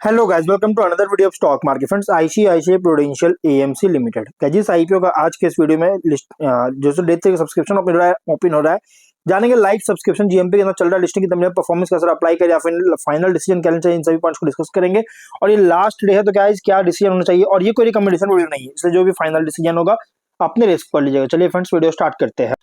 Hello guys, welcome to another video of stock market friends. ICICI Prudential AMC limited का जिस IPO का आज के इस वीडियो में लिस्ट जो सो डेट से सब्सक्रिप्शन ओपन हो रहा है जानेंगे लाइव सब्सक्रिप्शन जीएमपी के अंदर चल रहा है लिस्टिंग की परफॉर्मेंस कैसे अप्लाई करें या फिर फाइनल डिसीजन क्या लेना चाहिए, इन सभी पॉइंट्स को डिस्कस करेंगे। और ये लास्ट डे है तो क्या डिसीजन होना चाहिए, और ये कोई रिकमेंडेशन वीडियो नहीं है, इसलिए जो भी फाइनल डिसीजन होगा अपने रिस्क पर लीजिएगा। चलिए फ्रेंड्स वीडियो स्टार्ट करते हैं।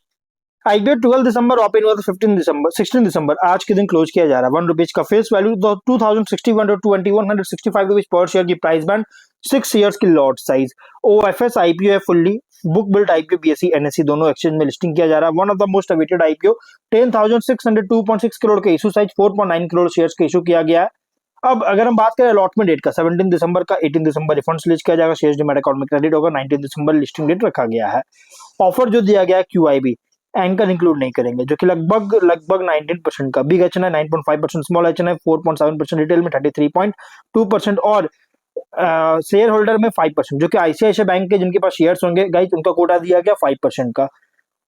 आईपीओ 12 दिसंबर ओपन हुआ था 16 दिसंबर आज के दिन क्लोज किया जा रहा है। ₹1 का face value 2061 rupees per share की प्राइस बैंड 6 इयर्स की लॉट साइज। ओएफएस आईपीओ है fully book build IPO BSE NSE दोनों एक्सचेंज में लिस्टिंग किया जा रहा है। One of the most awaited IPO 10,602.6 crore का इशू साइज 4.9 करोड़ शेयर्स का इशू किया गया है। अब अगर हम बात करें अलॉटमेंट डेट का 17 दिसंबर का 18 दिसंबर रिफंड्स लिस्ट किया जाएगा, शेयर्स डीमैट अकाउंट में क्रेडिट होगा। 19 दिसंबर लिस्टिंग डेट रखा गया है। ऑफर जो दिया गया है क्यूआईबी एंकर इंक्लूड नहीं करेंगे जो कि लगभग 19% का। Big HNI 9.5%, small HNI 4.7%, retail में 33.2% और शेयर होल्डर में 5% जो कि आईसीआईसीआई बैंक के जिनके पास शेयर्स होंगे गाइस उनका कोटा दिया गया 5% का।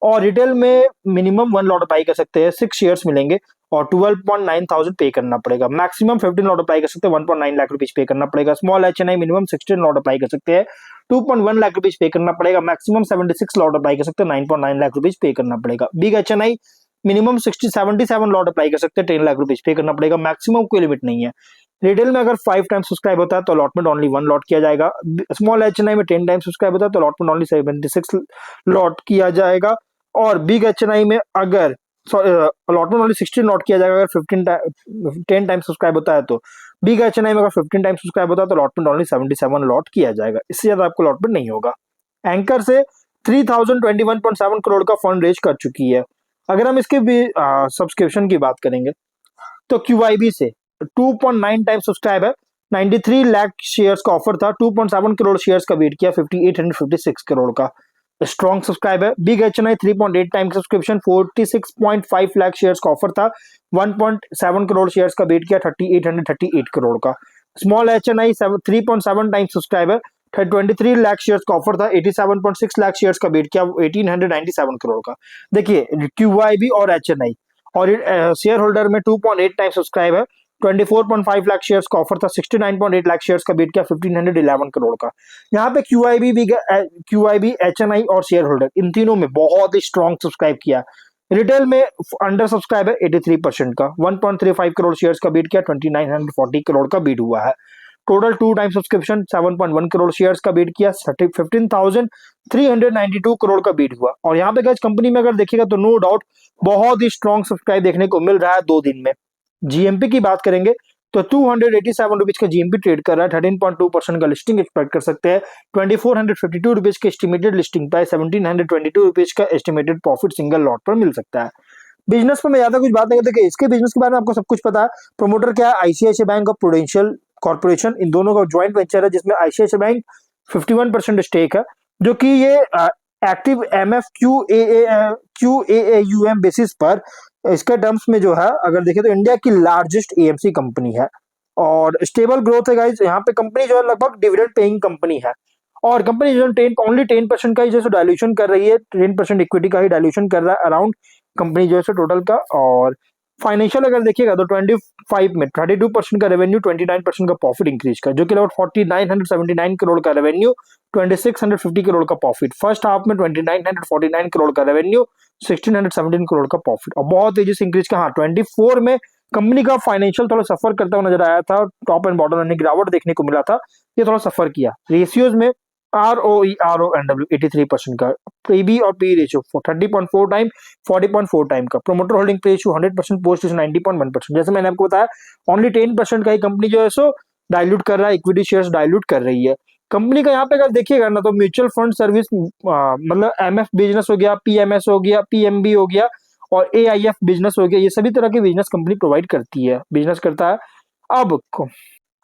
और रिटेल में मिनिमम 1 लॉट अप्लाई कर सकते हैं, 6 शेयर्स मिलेंगे और 12.9 थाउजेंड पे करना पड़ेगा। मैक्सिमम 15 लॉट अप्लाई कर सकते हैं, 1.9 लाख रुपीज पे करना पड़ेगा। Small HNI minimum 16 lot apply कर सकते हैं, 2.1 लाख रुपीज पे करना पड़ेगा। मैक्सिमम 76 लॉट अप्लाई कर सकते हैं, 9.9 लाख रुपीज पे करना पड़ेगा। Big HNI minimum 77 lot apply कर सकते हैं, 10 लाख रुपीज पे करना पड़ेगा। मैक्सिमम कोई लिमिट नहीं है। रिटेल में अगर 5 टाइम्स सब्सक्राइब होता है तो अलॉटमेंट ओनली 1 लॉट किया जाएगा। स्मॉल एचएनआई में 10 टाइम्स सब्सक्राइब होता है तो अलॉटमेंट ओनली 76 लॉट किया जाएगा। और बिग एचएनआई में अगर अलॉटमेंट ओनली 16 लॉट किया जाएगा अगर 10 टाइम्स सब्सक्राइब होता है तो। बिग एचएनआई में अगर 15 टाइम्स सब्सक्राइब होता है तो अलॉटमेंट ओनली 77 लॉट किया जाएगा, इससे ज्यादा आपको अलॉटमेंट नहीं होगा। एंकर से 3021.7 करोड़ का फंड रेज कर चुकी है। अगर हम इसके भी सब्सक्रिप्शन की बात करेंगे तो क्यूआईबी से 2.9 टाइम्स सब्सक्राइब है, 93 लाख शेयर्स का ऑफर था, 2.7 करोड़ शेयर्स का वेट किया, 5856 करोड़ का स्ट्रॉन्ग सब्सक्राइब है। Big HNI 3.8 time subscription, 46.5 lakh shares का ऑफर था, 1.7 करोड़ शेयर्स का वेट किया, 3838 करोड़ का। स्मॉल एचएनआई 3.7 टाइम सब्सक्राइब है, 23 लाख शेयर्स का ऑफर था, 87.6 लाख शेयर्स का वेट किया, 1897 करोड़ का। देखिए क्यूआईबी और एचएनआई और शेयर होल्डर में 2.8 टाइम सब्सक्राइब है, 24.5 लाख शेयर्स का ऑफर था, 69.8 लाख शेयर्स का बीट किया, 1511 करोड़ का। यहाँ पे क्यूआईबी एचएनआई और शेयर होल्डर इन तीनों में बहुत ही स्ट्रॉन्ग सब्सक्राइब किया। रिटेल में अंडर सब्सक्राइब है 83% का, 1.35 करोड़ शेयर्स का बीट किया, 2940 करोड़ का बीट हुआ है। Total 2 time subscription 7.1 crore shares का बीट किया, 15,392 करोड़ का बीट हुआ। और यहाँ पे गाइस कंपनी में अगर देखिएगा तो नो डाउट बहुत ही स्ट्रॉन्ग सब्सक्राइब देखने को मिल रहा है 2 दिन में। जीएमपी की बात करेंगे तो 287 रुपीज का जीएमपी ट्रेड कर रहा है, 13.2% का लिस्टिंग एक्सपेक्ट कर सकते हैं। 2452 रुपीज के एस्टिमेटेड लिस्टिंग प्राइस, 1722 रुपीज का एस्टिमेटेड प्रॉफिट सिंगल लॉट पर मिल सकता है। बिजनेस पर मैं ज्यादा कुछ बात नहीं करते, इसके बिजनेस के बारे में आपको सब कुछ पता है। प्रोमोटर क्या है, आईसीआईसीआई बैंक और प्रूडेंशियल कॉर्पोरेशन, इन दोनों का ज्वाइंट वेंचर है जिसमें आईसीआईसीआई बैंक 51% स्टेक है, जो कि ये एक्टिव एमएफ क्यूएएयूएम बेसिस पर इसके टर्म्स में जो है अगर देखें तो इंडिया की लार्जेस्ट एएमसी कंपनी है और स्टेबल ग्रोथ है गाइस। यहाँ पे कंपनी जो है लगभग डिविडेंड पेइंग कंपनी है और कंपनी जो है ओनली 10% का ही जैसे डायल्यूशन कर रही है, 10% इक्विटी का ही डायल्यूशन कर रहा है अराउंड कंपनी जो है टोटल का। और फाइनेंशियल अगर देखिएगा तो 25 में 32% का रेवेन्यू, 29% का प्रॉफिट इंक्रीज का, जो कि लगभग 4979 करोड़ का रेवेन्यू, 2650 करोड़ का प्रॉफिट। फर्स्ट हाफ में 2949 करोड़ का रेवेन्यू, 1617 करोड़ का प्रॉफिट और बहुत तेजी से इंक्रीज का। हाँ 24 में कंपनी का फाइनेंशियल थोड़ा सफर करता हुआ नजर आया था, टॉप एंड बॉटम लाइन गिरावट देखने को मिला था, ये थोड़ा सफर किया। रेशियोज में ROE/RONW 83% का, पीबी और पी रेशियो 30.4 टाइम, 40.4 टाइम का। Promoter holding ratio 100%, post 90.1%। जैसे मैंने आपको बताया ओनली 10% का ही कंपनी जो है सो डाइल्यूट कर रहा है, इक्विटी शेयर्स डाइल्यूट कर रही है कंपनी का। यहाँ पे अगर देखिएगा ना तो म्यूचुअल फंड सर्विस मतलब एमएफ बिजनेस हो गया, पीएमएस हो गया, पीएमबी हो गया और एआईएफ बिजनेस हो गया, ये सभी तरह के बिजनेस कंपनी प्रोवाइड करती है, बिजनेस करता है।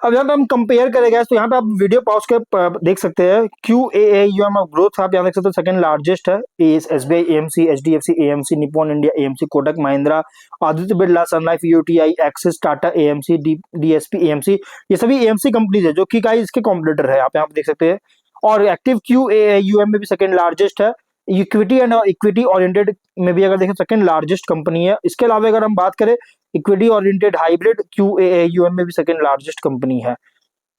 अब यहाँ पे हम कंपेयर करेंगे तो यहाँ पे आप वीडियो पॉज के देख सकते हैं क्यूएएयूएम ऑफ ग्रोथ, आप यहाँ देख सकते हैं सेकंड लार्जेस्ट है। SBI AMC, HDFC AMC, Nippon India AMC, Kotak Mahindra, Aditya Birla, sun life, UTI, Axis, Tata AMC, DSP AMC, ये सभी एएमसी कंपनीज है जो कि गाइस इसके कॉम्पिटिटर है, आप यहाँ पे देख सकते हैं। और एक्टिव क्यूएएयूएम में भी सेकंड लार्जेस्ट है। इक्विटी एंड इक्विटी ओरिएंटेड में भी अगर देखें सेकंड लार्जेस्ट कंपनी है। इसके अलावा अगर हम बात करें इक्विटी ओरिएंटेड हाइब्रिड क्यूएएयूएम में भी सेकंड लार्जेस्ट कंपनी है।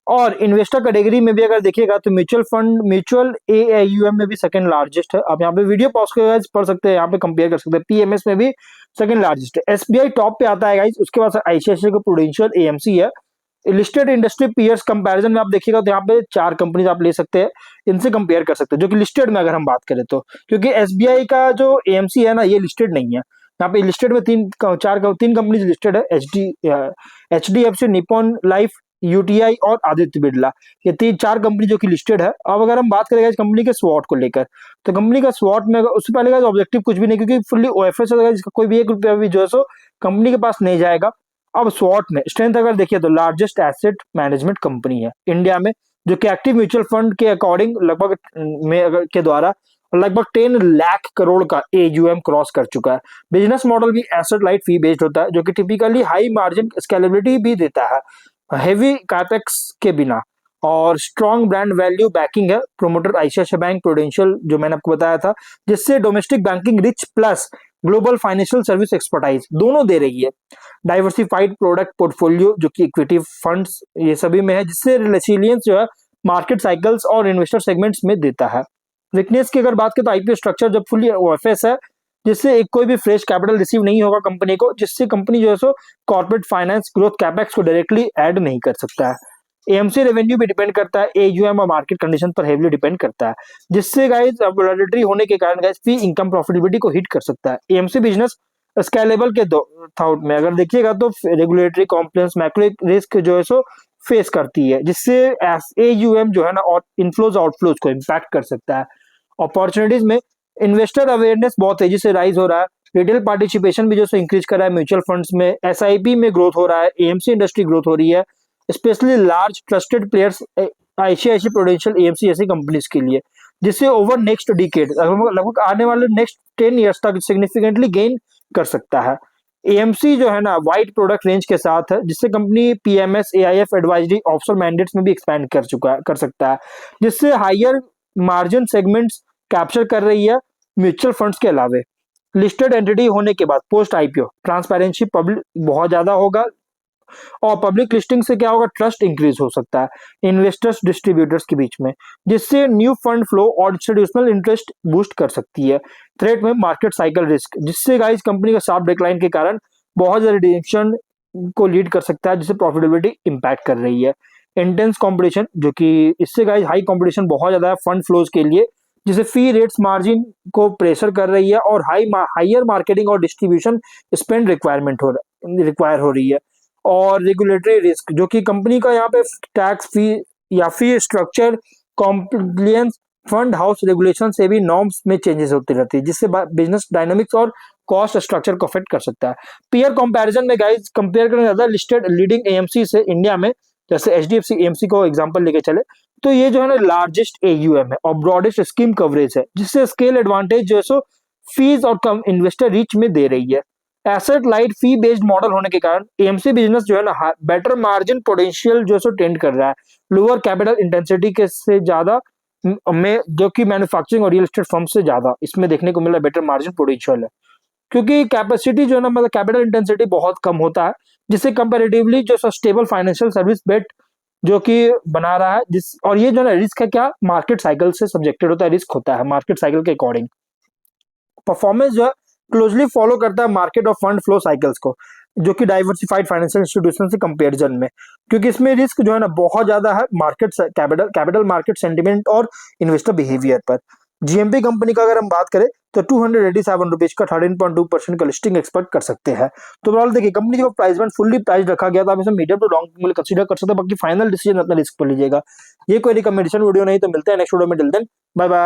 और इन्वेस्टर कैटेगरी में भी अगर देखिएगा तो म्यूचुअल फंड, म्यूचुअल AUM में भी सेकंड लार्जेस्ट है। आप यहाँ पे वीडियो पॉज करके guys पढ़ सकते हैं, यहाँ पे कंपेयर कर सकते हैं। PMS में भी सेकंड लार्जेस्ट है। SBI टॉप पे आता है गाइस, उसके बाद ICICI को प्रूडेंशियल, AMC है। लिस्टेड इंडस्ट्री पीयर्स कंपैरिजन में आप देखिएगा तो यहाँ पे 4 कंपनीज आप ले सकते हैं, इनसे कंपेयर कर सकते हैं, जो कि लिस्टेड में अगर हम बात करें तो, क्योंकि SBI का जो AMC है ना, ये लिस्टेड नहीं है। यहाँ पे लिस्टेड में तीन कंपनीज लिस्टेड है, HDFC, निप्पॉन लाइफ, UTI और आदित्य बिरला। ये 4 कंपनी जो कि लिस्टेड है। अब अगर हम बात करेंगे इस कंपनी के स्वॉट को लेकर, तो कंपनी का स्वॉट में उससे पहले का ऑब्जेक्टिव कुछ भी नहीं, क्योंकि फुल्ली OFS है, जिसका कोई भी 1 रुपया भी जो है सो कंपनी के पास नहीं जाएगा। अब स्वॉट में स्ट्रेंथ अगर देखिए तो लार्जेस्ट एसेट मैनेजमेंट कंपनी है इंडिया में, जो कि एक्टिव म्यूचुअल फंड के अकॉर्डिंग लगभग में अगर के द्वारा लगभग 10 लाख करोड़ का AUM क्रॉस कर चुका है। बिजनेस मॉडल भी एसेट लाइट फी बेस्ड होता है, जो कि टिपिकली हाई मार्जिन स्केलेबिलिटी भी देता है, हेवी कैपेक्स के बिना, और स्ट्रॉन्ग ब्रांड वैल्यू बैकिंग है। प्रोमोटर ICICI बैंक, प्रूडेंशियल जो मैंने आपको बताया था, जिससे domestic banking rich plus global financial service expertise दोनों दे रही है। डाइवर्सिफाइड प्रोडक्ट पोर्टफोलियो जो कि इक्विटी फंड्स ये सभी में है, जिससे रेसिलियंस जो है मार्केट साइकिल्स और इन्वेस्टर सेगमेंट्स में देता है। वीकनेस की अगर बात करें तो IPO स्ट्रक्चर जब फुली OFS है, जिससे एक कोई भी फ्रेश कैपिटल रिसीव नहीं होगा कंपनी को, जिससे कंपनी जो है सो कॉर्पोरेट फाइनेंस, ग्रोथ, कैपेक्स को डायरेक्टली ऐड नहीं कर सकता है। AMC रेवेन्यू भी डिपेंड करता है AUM और मार्केट कंडीशन पर हेवीली डिपेंड करता है, जिससे गाइस वोलेटिलिटी होने के कारण गाइस फी इनकम प्रॉफिटेबिलिटी को हिट कर सकता है। AMC बिजनेस स्केलेबल के थाउट में अगर देखिएगा तो रेगुलेटरी कॉम्प्लेंस, मैक्रो रिस्क जो है सो फेस करती है, जिससे AUM जो है ना और इनफ्लोज आउटफ्लोज को इम्पैक्ट कर सकता है। अपॉर्चुनिटीज में इन्वेस्टर अवेयरनेस बहुत तेजी से राइज हो रहा है, रिटेल पार्टिसिपेशन भी जो है इंक्रीज कर रहा है म्यूचुअल फंड्स में, SIP में ग्रोथ हो रहा है, AMC इंडस्ट्री ग्रोथ हो रही है, specially large trusted players ICICI, prudential, AMC ऐसी कंपनीज के लिए, जिससे ओवर नेक्स्ट डिकेड लगभग आने वाले नेक्स्ट 10 ईयर्स तक सिग्निफिकेंटली गेन कर सकता है। AMC जो है ना वाइड प्रोडक्ट रेंज के साथ है, जिससे company PMS, AIF advisory, offshore mandates में भी एक्सपैंड कर सकता है, जिससे हायर मार्जिन सेगमेंट्स कैप्चर कर रही है म्यूचुअल फंड्स के अलावे। लिस्टेड एंटिटी होने के बाद पोस्ट IPO ट्रांसपेरेंसी पब्लिक बहुत ज्यादा होगा, और पब्लिक लिस्टिंग से क्या होगा, ट्रस्ट इंक्रीज हो सकता है इन्वेस्टर्स डिस्ट्रीब्यूटर्स के बीच में, जिससे न्यू फंड फ्लो और इंस्टीट्यूशनल इंटरेस्ट बूस्ट कर सकती है। थ्रेट में मार्केट साइकिल रिस्क, जिससे गाइस कंपनी का शार्प डिक्लाइन के कारण बहुत ज्यादा रिडम्पशन को लीड कर सकता है, जिससे प्रॉफिटेबिलिटी इंपैक्ट कर रही है। इंटेंस कंपटीशन, जो कि इससे गाइस हाई कंपटीशन बहुत ज्यादा है फंड फ्लोज के लिए, जिसे फी रेट्स मार्जिन को प्रेशर कर रही है, और हाइयर मार्केटिंग और डिस्ट्रीब्यूशन स्पेंड रिक्वायर हो रही है। और रेगुलेटरी रिस्क, जो कि कंपनी का यहाँ पे टैक्स फी या fee structure compliance, fund house regulation से भी नॉर्म्स में चेंजेस होती रहती है, जिससे बिजनेस डायनामिक्स और कॉस्ट स्ट्रक्चर को अफेक्ट कर सकता है। पीयर कंपैरिजन में गाइस कंपेयर करें ज्यादा लिस्टेड लीडिंग AMC से इंडिया में, जैसे HDFC AMC को एग्जांपल लेके चले तो ये जो है ना लार्जेस्ट AUM है और ब्रॉडेस्ट स्कीम कवरेज है, जिससे स्केल एडवांटेज जो है सो फीस और कम इन्वेस्टर रीच में दे रही है। एसेट लाइट फी बेस्ड मॉडल होने के कारण AMC बिजनेस जो है ना बेटर मार्जिन पोटेंशियल जो है सो टेंड कर रहा है, लोअर कैपिटल इंटेंसिटी के से ज्यादा में, जो कि मैन्युफैक्चरिंग और रियल एस्टेट फर्म से ज्यादा इसमें देखने को मिला बेटर मार्जिन पोटेंशियल है, क्योंकि कैपेसिटी जो है ना मतलब कैपिटल इंटेंसिटी बहुत कम होता है, जिससे कंपैरेटिवली जो स्टेबल फाइनेंशियल सर्विस बेट जो कि बना रहा है, जिस और ये जो है रिस्क है क्या, मार्केट साइकिल से सब्जेक्टेड होता है, रिस्क होता है मार्केट साइकिल के अकॉर्डिंग। परफॉर्मेंस जो है क्लोजली फॉलो करता है मार्केट और फंड फ्लो साइकिल्स को, जो कि डाइवर्सिफाइड फाइनेंशियल इंस्टीट्यूशन से कंपेरिजन में, क्योंकि इसमें रिस्क जो है ना बहुत ज्यादा है मार्केट कैपिटल मार्केट सेंटिमेंट और इन्वेस्टर बिहेवियर पर। GMP कंपनी का अगर हम बात करें तो 287 रुपीज का 13.2% का लिस्टिंग एक्सपेक्ट कर सकते हैं। तो ओवरऑल देखिए कंपनी जो प्राइस बैंड फुल्ली प्राइस रखा गया था, आप इसे मीडियम टू लॉन्ग टर्म के लिए कंसीडर कर सकते हैं, बाकी फाइनल डिसीजन अपना रिस्क पर लीजिएगा। ये कोई रिकमेंडेशन वीडियो नहीं, तो मिलते हैं नेक्स्ट वीडियो में, टिल देन बाय बाय।